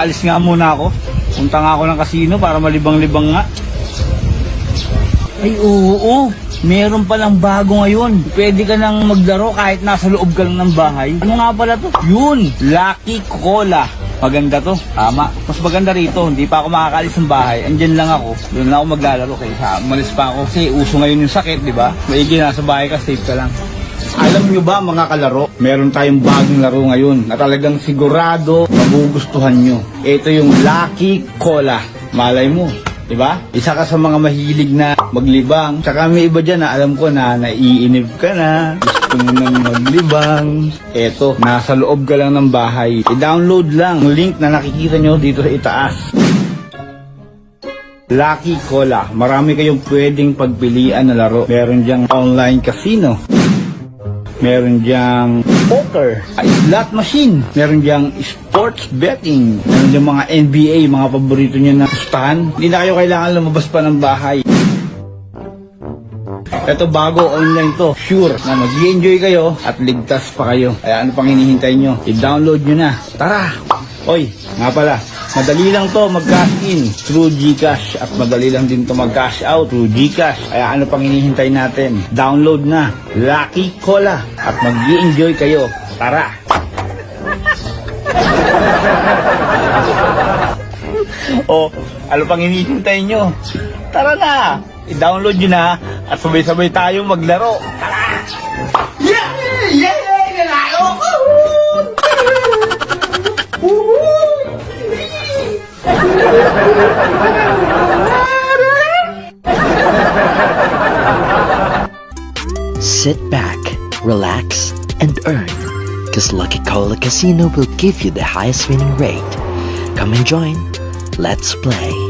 Aalis nga muna ako. Punta nga ako ng casino para malibang-libang nga. Ay oo, meron palang bago ngayon. Pwede ka nang maglaro kahit nasa loob ka lang ng bahay. Ano nga pala to? Yun, Lucky Cola. Maganda to, tama. Mas maganda rito, hindi pa ako makakalis ng bahay. Andyan lang ako, doon lang ako maglalaro kaysa umalis pa ako. Kasi uso ngayon yung sakit, di ba? Maigi nasa bahay ka, safe ka lang. Alam nyo ba mga kalaro, meron tayong bagong laro ngayon na talagang sigurado magugustuhan nyo. Ito yung Lucky Cola. Malay mo, di ba? Isa ka sa mga mahilig na maglibang. Tsaka may iba dyan na alam ko na naiinip ka na. Gusto mo nang maglibang. Eto, nasa loob ka lang ng bahay. I-download lang ang link na nakikita nyo dito sa itaas. Lucky Cola. Marami kayong pwedeng pagpilian na laro. Meron dyang online casino. Meron dyang poker, slot machine, meron dyang sports betting, meron dyang mga NBA, mga paborito nyo na pustahan. Hindi na kayo kailangan lumabas pa ng bahay. Ito bago, online to. Sure na mag-enjoy kayo at ligtas pa kayo. Kaya ano pang hinihintay nyo? I-download nyo na. Tara! Oy, nga pala, madali lang to mag-cash in through GCash at madali lang din to mag-cash out through GCash. Kaya ano pang hinihintay natin? Download na Lucky Cola at mag-i-enjoy kayo. Tara! O, ano pang hinihintay nyo? Tara na! I-download nyo na at sabay-sabay tayong maglaro. Tara! Yeah! Yeah! Nalalo ko! Sit back, relax, and earn. Because Lucky Cola Casino will give you the highest winning rate. Come and join. Let's play.